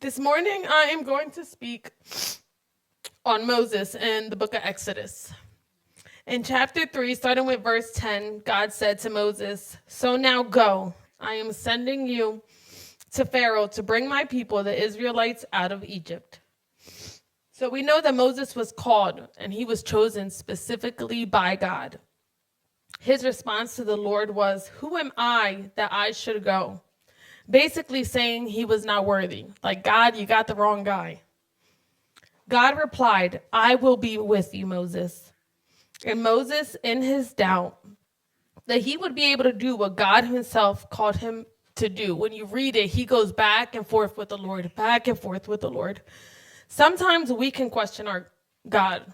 This morning, I am going to speak on Moses in the book of Exodus. In chapter 3, starting with verse 10, God said to Moses, "So now go. I am sending you to Pharaoh to bring my people, the Israelites, out of Egypt." So we know that Moses was called and he was chosen specifically by God. His response to the Lord was, "Who am I that I should go?" Basically saying he was not worthy. Like, God, you got the wrong guy. God replied, "I will be with you, Moses." And Moses, in his doubt that he would be able to do what God himself called him to do. When you read it, he goes back and forth with the Lord, back and forth with the Lord. Sometimes we can question our God.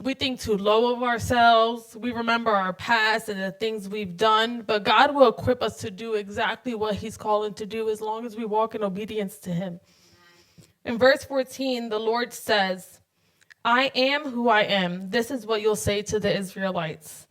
We think too low of ourselves. We remember our past and the things we've done, but God will equip us to do exactly what he's calling to do as long as we walk in obedience to him. In verse 14, the Lord says, "I am who I am." This is what you'll say to the Israelites.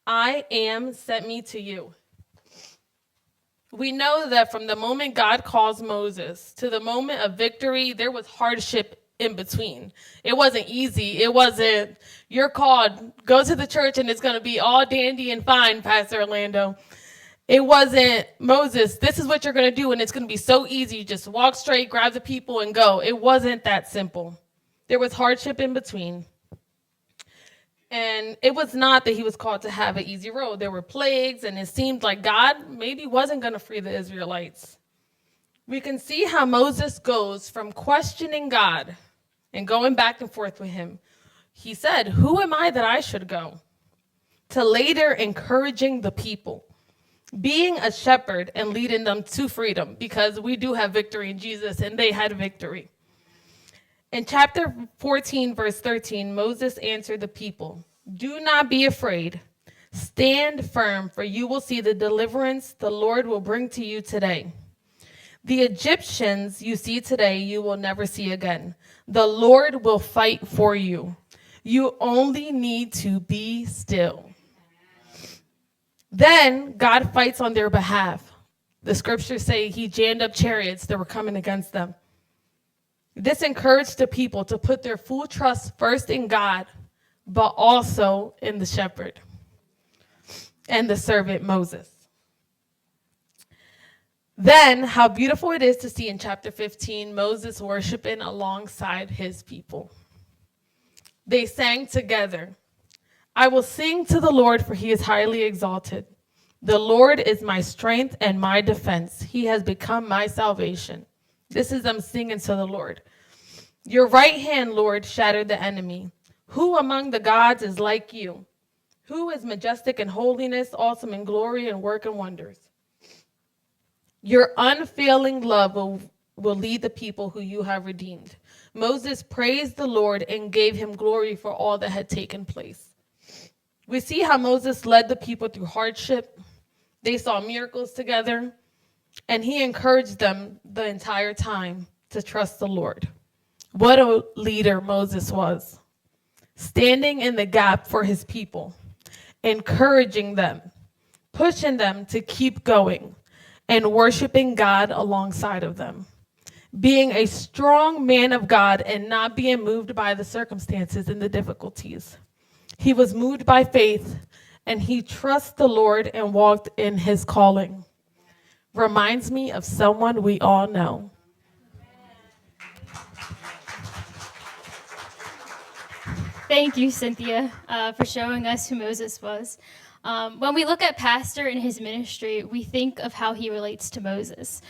"I am sent me to you." We know that from the moment God calls Moses to the moment of victory, there was hardship in between. It wasn't easy. It wasn't, "You're called, go to the church and it's going to be all dandy and fine, Pastor Orlando." It wasn't, "Moses, this is what you're going to do and it's going to be so easy. Just walk straight, grab the people and go." It wasn't that simple. There was hardship in between. And it was not that he was called to have an easy road. There were plagues, and it seemed like God maybe wasn't going to free the Israelites. We can see how Moses goes from questioning God and going back and forth with him. He said, "Who am I that I should go?" To later encouraging the people, being a shepherd and leading them to freedom, because we do have victory in Jesus, and they had victory. In chapter 14, verse 13, Moses answered the people, "Do not be afraid. Stand firm, for you will see the deliverance the Lord will bring to you today. The Egyptians you see today, you will never see again. The Lord will fight for you. You only need to be still." Then God fights on their behalf. The scriptures say he jammed up chariots that were coming against them. This encouraged the people to put their full trust first in God, but also in the shepherd and the servant Moses. Then, how beautiful it is to see in chapter 15, Moses worshiping alongside his people. They sang together, "I will sing to the Lord, for he is highly exalted. The Lord is my strength and my defense. He has become my salvation." This is them singing to the Lord. "Your right hand, Lord, shattered the enemy. Who among the gods is like you? Who is majestic in holiness, awesome in glory, and working wonders? Your unfailing love will lead the people who you have redeemed." Moses praised the Lord and gave him glory for all that had taken place. We see how Moses led the people through hardship. They saw miracles together, and he encouraged them the entire time to trust the Lord. What a leader Moses was, standing in the gap for his people, encouraging them, pushing them to keep going, and worshiping God alongside of them. Being a strong man of God and not being moved by the circumstances and the difficulties. He was moved by faith, and he trusts the Lord and walked in his calling. Reminds me of someone we all know. Thank you, Cynthia, for showing us who Moses was. When we look at Pastor and his ministry, we think of how he relates to Moses.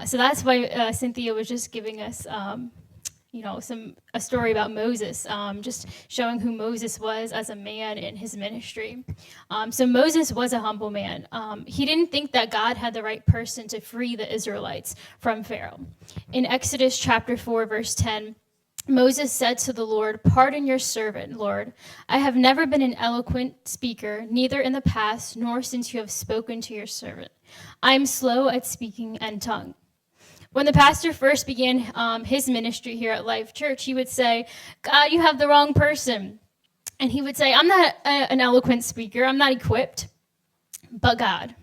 So that's why Cynthia was just giving us, a story about Moses, just showing who Moses was as a man in his ministry. So Moses was a humble man. He didn't think that God had the right person to free the Israelites from Pharaoh. In Exodus chapter 4, verse 10, Moses said to the Lord, "Pardon your servant, Lord. I have never been an eloquent speaker, neither in the past nor since you have spoken to your servant. I am slow at speaking and tongue." When the pastor first began his ministry here at Life Church, he would say, "God, you have the wrong person." And he would say, "I'm not an eloquent speaker. I'm not equipped, but God."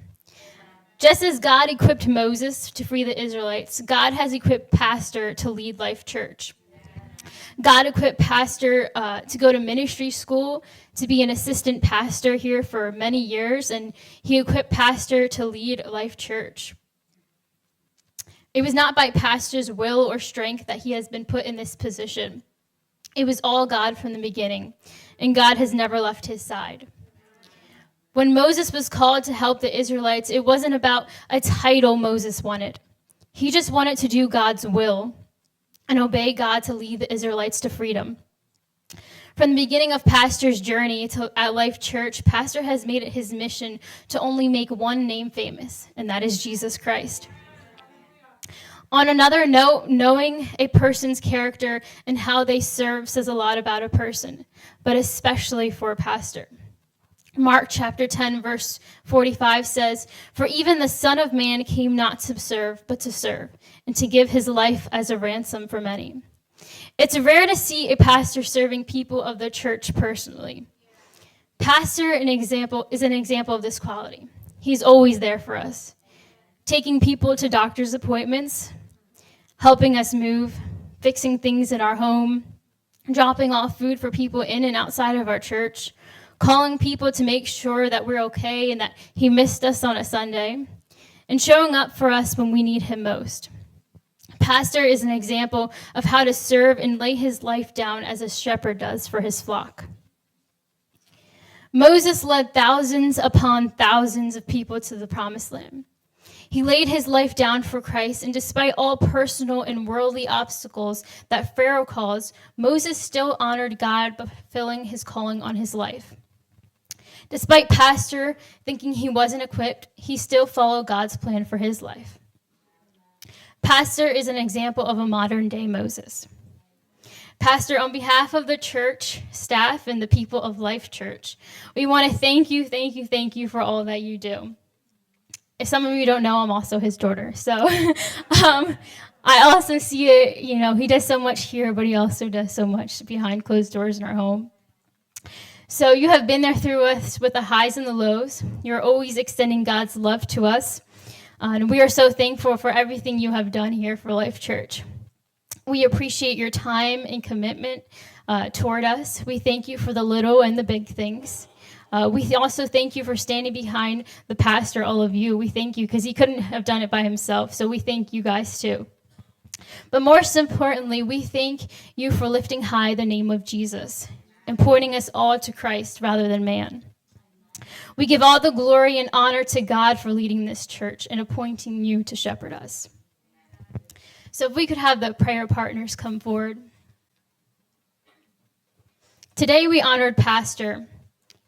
Just as God equipped Moses to free the Israelites, God has equipped Pastor to lead Life Church. God equipped Pastor to go to ministry school, to be an assistant pastor here for many years, and he equipped Pastor to lead Life Church. It was not by Pastor's will or strength that he has been put in this position. It was all God from the beginning, and God has never left his side. When Moses was called to help the Israelites, it wasn't about a title Moses wanted. He just wanted to do God's will and obey God to lead the Israelites to freedom. From the beginning of Pastor's journey at Life Church, Pastor has made it his mission to only make one name famous, and that is Jesus Christ. On another note, knowing a person's character and how they serve says a lot about a person, but especially for a pastor. Mark chapter 10, verse 45 says, "For even the Son of Man came not to serve, but to serve, and to give his life as a ransom for many." It's rare to see a pastor serving people of the church personally. Pastor is an example of this quality. He's always there for us, taking people to doctor's appointments, helping us move, fixing things in our home, dropping off food for people in and outside of our church, calling people to make sure that we're okay and that he missed us on a Sunday, and showing up for us when we need him most. Pastor is an example of how to serve and lay his life down as a shepherd does for his flock. Moses led thousands upon thousands of people to the promised land. He laid his life down for Christ, and despite all personal and worldly obstacles that Pharaoh caused, Moses still honored God by fulfilling his calling on his life. Despite Pastor thinking he wasn't equipped, he still followed God's plan for his life. Pastor is an example of a modern-day Moses. Pastor, on behalf of the church staff and the people of Life Church, we want to thank you for all that you do. If some of you don't know, I'm also his daughter. So I also see it, he does so much here, but he also does so much behind closed doors in our home. So you have been there through us with the highs and the lows. You're always extending God's love to us. And we are so thankful for everything you have done here for Life Church. We appreciate your time and commitment toward us. We thank you for the little and the big things. We also thank you for standing behind the pastor, all of you. We thank you because he couldn't have done it by himself. So we thank you guys too. But most importantly, we thank you for lifting high the name of Jesus and pointing us all to Christ rather than man. We give all the glory and honor to God for leading this church and appointing you to shepherd us. So if we could have the prayer partners come forward. Today we honored Pastor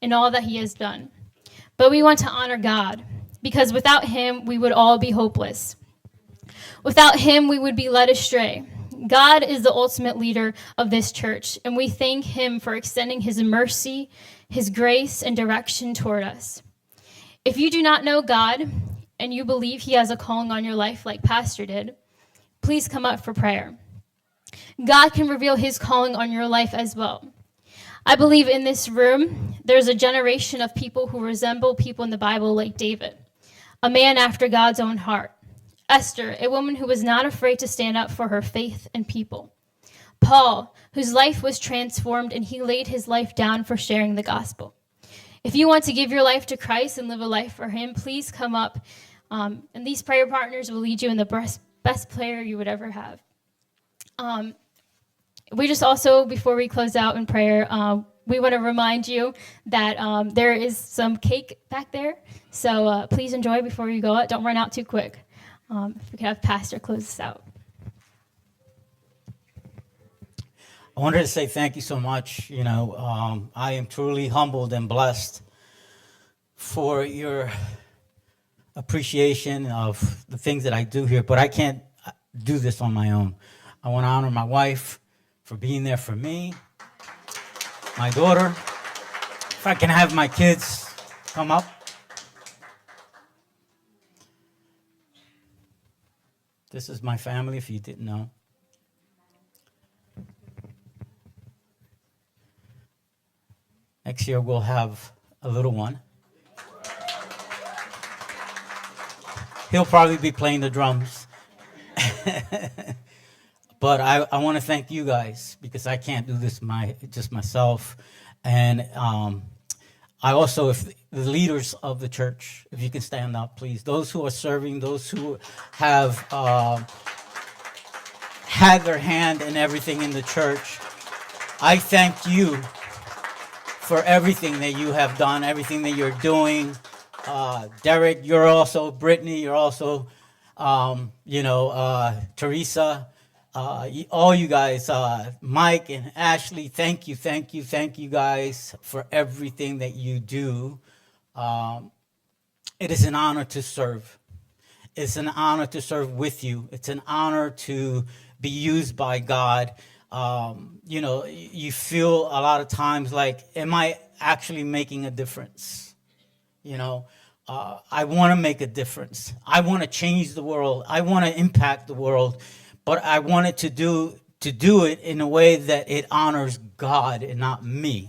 and all that he has done, but we want to honor God because without him, we would all be hopeless. Without him, we would be led astray. God is the ultimate leader of this church, and we thank him for extending his mercy, his grace, and direction toward us. If you do not know God and you believe he has a calling on your life like Pastor did, please come up for prayer. God can reveal his calling on your life as well. I believe in this room, there's a generation of people who resemble people in the Bible like David, a man after God's own heart. Esther, a woman who was not afraid to stand up for her faith and people. Paul, whose life was transformed and he laid his life down for sharing the gospel. If you want to give your life to Christ and live a life for him, please come up. And these prayer partners will lead you in the best prayer you would ever have. We just also, before we close out in prayer, we want to remind you that there is some cake back there. So please enjoy before you go out. Don't run out too quick. If we could have Pastor close this out. I wanted to say thank you so much. I am truly humbled and blessed for your appreciation of the things that I do here, but I can't do this on my own. I want to honor my wife for being there for me, my daughter. If I can have my kids come up. This is my family, if you didn't know. Next year, we'll have a little one. He'll probably be playing the drums. But I want to thank you guys because I can't do this just myself. And I also, if the leaders of the church, if you can stand up, please. Those who are serving, those who have had their hand in everything in the church, I thank you for everything that you have done, everything that you're doing. Derek, you're also, Brittany, you're also, Teresa, all you guys, Mike and Ashley, thank you guys for everything that you do. It is an honor to serve. It's an honor to serve with you. It's an honor to be used by God. You feel a lot of times like, am I actually making a difference? I want to make a difference. I want to change the world. I want to impact the world, but I wanted to do it in a way that it honors God and not me.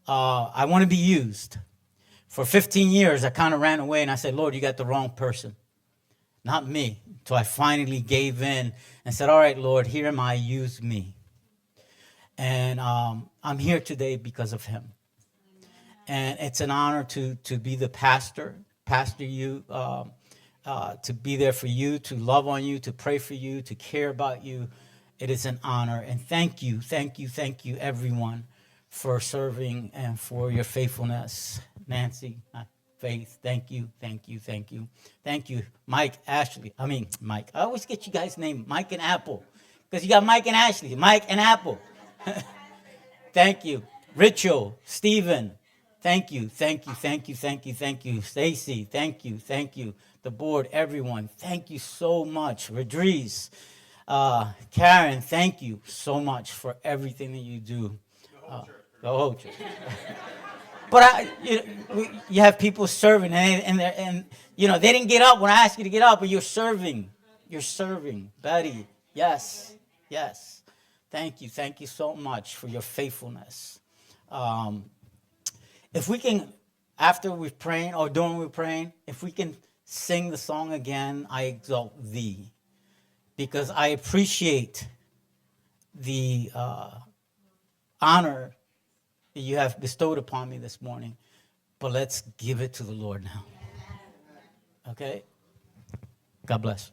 I want to be used. For 15 years, I kind of ran away and I said, Lord, you got the wrong person, not me. So I finally gave in and said, all right, Lord, here am I, use me. And I'm here today because of him. And it's an honor to be the pastor you, to be there for you, to love on you, to pray for you, to care about you. It is an honor. And thank you, everyone, for serving and for your faithfulness. Nancy, Faith, thank you. Thank you, Mike, Ashley. Mike. I always get you guys' name, Mike and Apple, because you got Mike and Ashley, Mike and Apple. Thank you. Rachel, Stephen, thank you. Stacy, thank you. The board, everyone, thank you so much. Rodriguez, Karen, thank you so much for everything that you do. The whole church. But you have people serving, and they didn't get up when I asked you to get up, but you're serving. Betty, yes. Thank you so much for your faithfulness. If we can, after we're praying or during we're praying, if we can sing the song again, I exalt thee, because I appreciate the honor that you have bestowed upon me this morning, but let's give it to the Lord now. Okay? God bless.